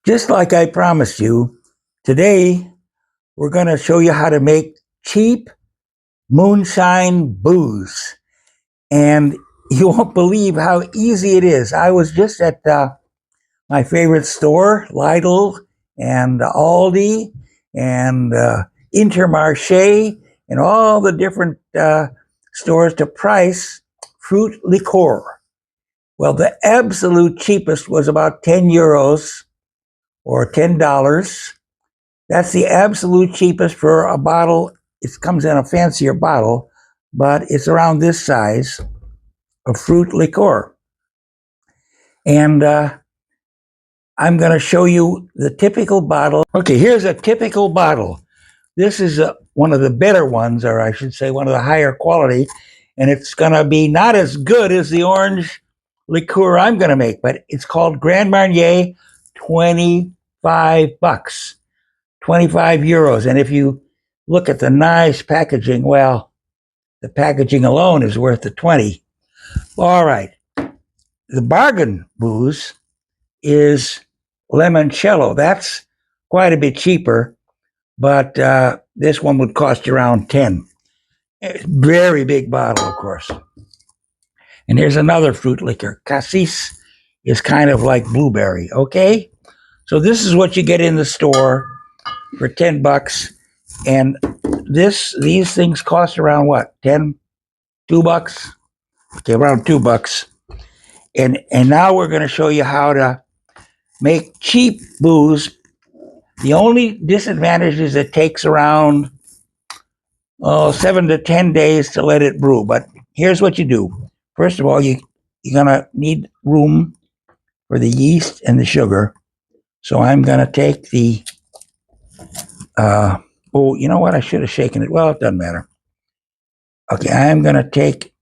Just like I promised you, today we're going to show you how to make cheap moonshine booze. And you won't believe how easy it is. I was just at my favorite store, Lidl and Aldi and Intermarché and all the different stores to price fruit liqueur. Well, the absolute cheapest was about 10 euros or $10. That's the absolute cheapest for a bottle. It comes in a fancier bottle, but it's around this size of fruit liqueur. And I'm going to show you the typical bottle. Okay, here's a typical bottle. This is one of the better ones, or I should say one of the higher quality, and it's going to be not as good as the orange liqueur I'm going to make, but it's called Grand Marnier, 25 bucks. 25 euros. And if you look at the nice packaging, well, the packaging alone is worth the 20. All right. The bargain booze is limoncello. That's quite a bit cheaper, but this one would cost you around 10. Very big bottle, of course. And here's another fruit liquor. Cassis is kind of like blueberry, okay? So this is what you get in the store for 10 bucks. And these things cost around what? 10, 2 bucks? Okay, around 2 bucks. And now we're going to show you how to make cheap booze. The only disadvantage is it takes around 7 to 10 days to let it brew. But here's what you do. First of all, you're going to need room for the yeast and the sugar. So I'm going to take the you know what? I should have shaken it. Well, it doesn't matter. Okay, I'm going to take.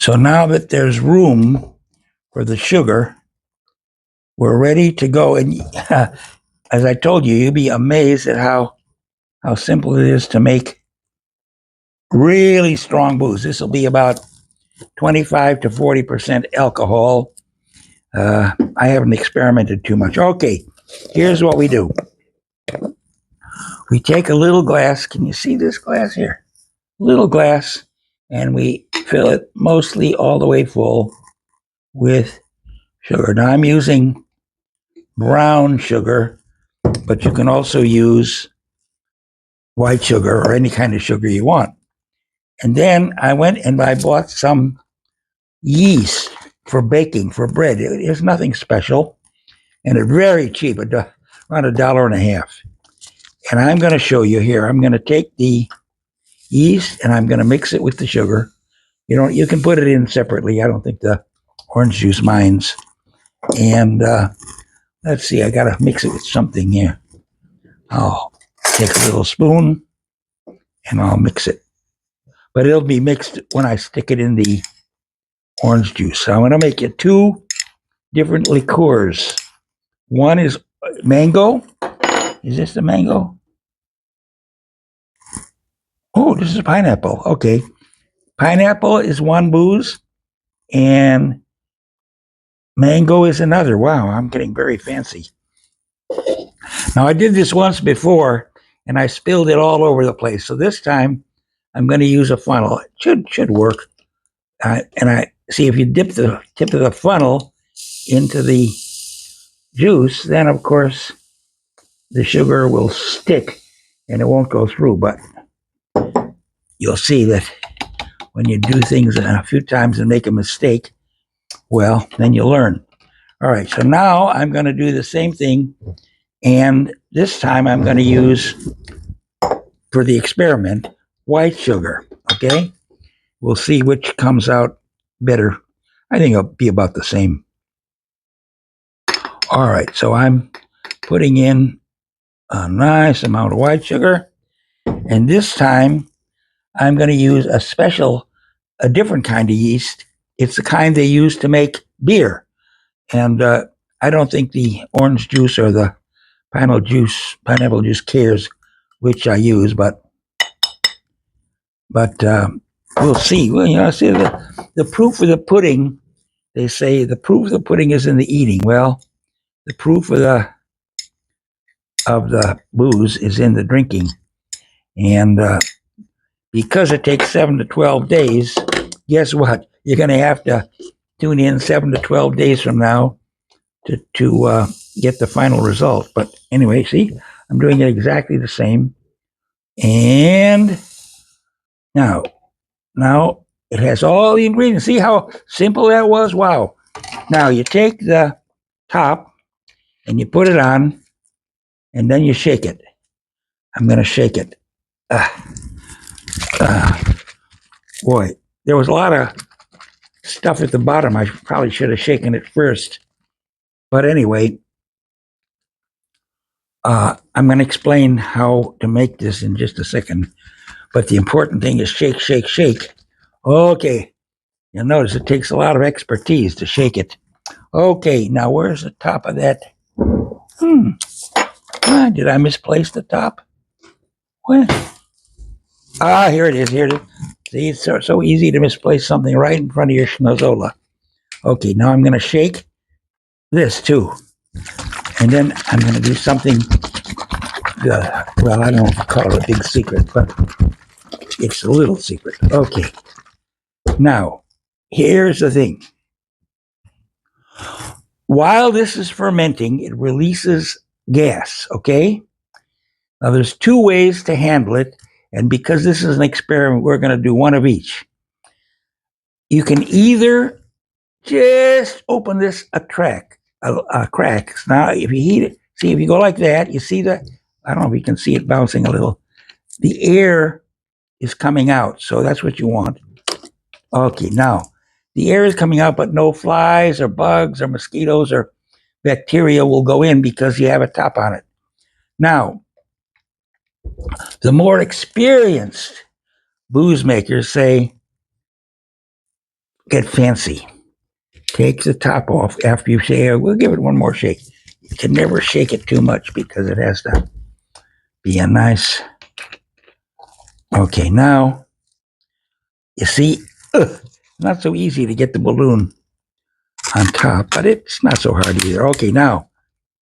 So now that there's room for the sugar, we're ready to go. And as I told you, you'll be amazed at how simple it is to make really strong booze. This will be about 25 to 40% alcohol. I haven't experimented too much. Okay, here's what we do. We take a little glass. Can you see this glass here? Little glass, and we fill it mostly all the way full with sugar. Now I'm using brown sugar, but you can also use white sugar or any kind of sugar you want. And then I went and I bought some yeast for baking, for bread. It's nothing special, and it's very cheap, around $1.50. And I'm going to show you here. I'm going to take the yeast and I'm going to mix it with the sugar. You can put it in separately. I don't think the orange juice minds. And let's see, I got to mix it with something here. I'll take a little spoon and I'll mix it. But it'll be mixed when I stick it in the orange juice. So I'm going to make it two different liqueurs. One is mango. Is this the mango? Oh, this is pineapple. Okay. Pineapple is one booze and mango is another. Wow, I'm getting very fancy. Now, I did this once before and I spilled it all over the place. So this time I'm going to use a funnel. It should work. And I see if you dip the tip of the funnel into the juice, then of course the sugar will stick and it won't go through. But you'll see that when you do things a few times and make a mistake, well, then you learn. All right, so now I'm going to do the same thing. And this time I'm going to use, for the experiment, white sugar, okay? We'll see which comes out better. I think it'll be about the same. All right, so I'm putting in a nice amount of white sugar. And this time I'm going to use a different kind of yeast. It's the kind they use to make beer. And I don't think the orange juice or the pineapple juice cares which I use, but we'll see. Well, see the proof of the pudding. They say the proof of the pudding is in the eating. Well, the proof of the booze is in the drinking. And because it takes 7 to 12 days, guess what? You're going to have to tune in 7 to 12 days from now to get the final result. But anyway, see, I'm doing it exactly the same. And now it has all the ingredients. See how simple that was? Wow. Now you take the top and you put it on, and then you shake it. I'm going to shake it. Boy, there was a lot of stuff at the bottom. I probably should have shaken it first. But anyway, I'm going to explain how to make this in just a second. But the important thing is shake, shake, shake. Okay. You'll notice it takes a lot of expertise to shake it. Okay, now where's the top of that? Did I misplace the top? What? Here it is. Here it is. See, it's so easy to misplace something right in front of your schnozola. Okay, now I'm going to shake this too. And then I'm going to do something, well, I don't know if you call it a big secret, but it's a little secret. Okay. Now, here's the thing. While this is fermenting, it releases gas, okay? Now, there's two ways to handle it, and because this is an experiment, we're going to do one of each. You can either just open this a crack. Now, if you heat it, see, if you go like that, you see that? I don't know if you can see it bouncing a little. The air is coming out, so that's what you want. Okay, now, the air is coming out, but no flies or bugs or mosquitoes or bacteria will go in because you have a top on it. Now, the more experienced booze makers say, get fancy. Take the top off after you say, we'll give it one more shake. You can never shake it too much because it has to be a nice. Okay, now, you see, not so easy to get the balloon on top, but it's not so hard either. Okay, now,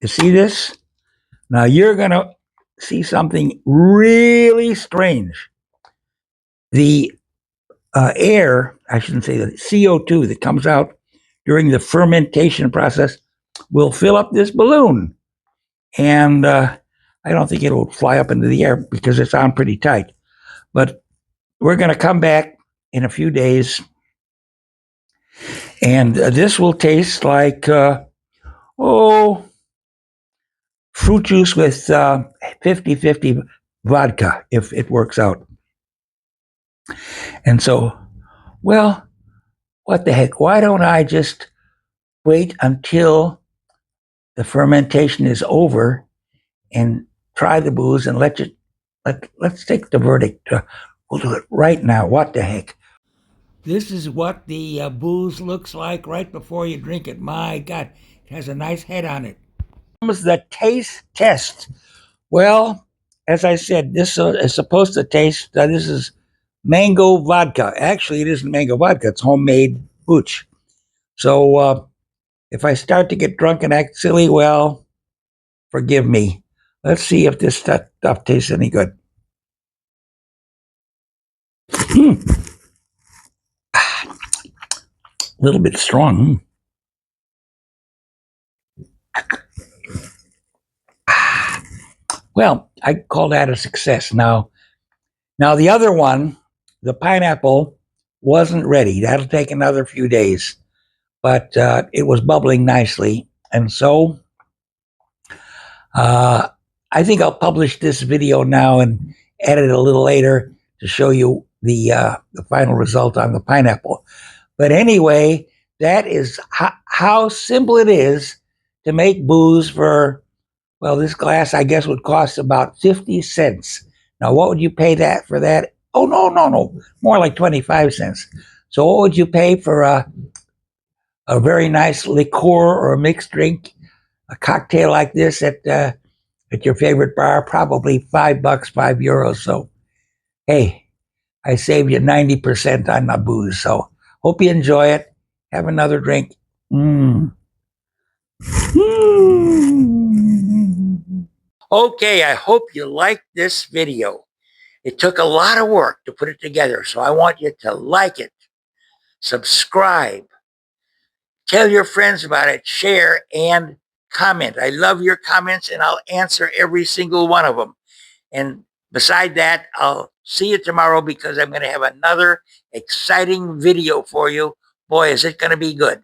you see this? Now you're going to see something really strange. The air, I shouldn't say the CO2 that comes out during the fermentation process will fill up this balloon. And I don't think it'll fly up into the air because it's on pretty tight. But we're going to come back in a few days. And this will taste like, fruit juice with 50-50 vodka, if it works out. And so, well, what the heck? Why don't I just wait until the fermentation is over and try the booze and let's take the verdict. We'll do it right now. What the heck? This is what the booze looks like right before you drink it. My God, it has a nice head on it. Comes the taste test. Well, as I said, this is supposed to taste. This is mango vodka. Actually, it isn't mango vodka. It's homemade hooch. So if I start to get drunk and act silly, well, forgive me. Let's see if this stuff tastes any good. A little bit strong. Well, I call that a success. Now the other one, the pineapple, wasn't ready. That'll take another few days, but it was bubbling nicely, and so I think I'll publish this video now and edit it a little later to show you the final result on the pineapple. But anyway, that is how simple it is to make booze for, well, this glass, I guess, would cost about 50 cents. Now, what would you pay that for that? Oh, no. More like 25 cents. So what would you pay for a very nice liqueur or a mixed drink, a cocktail like this at your favorite bar? Probably $5, €5. So, hey, I saved you 90% on the booze. So hope you enjoy it. Have another drink. Okay, I hope you liked this video. It took a lot of work to put it together, so I want you to like it, subscribe, tell your friends about it, share, and comment. I love your comments, and I'll answer every single one of them. And beside that, I'll see you tomorrow because I'm going to have another exciting video for you. Boy, is it going to be good.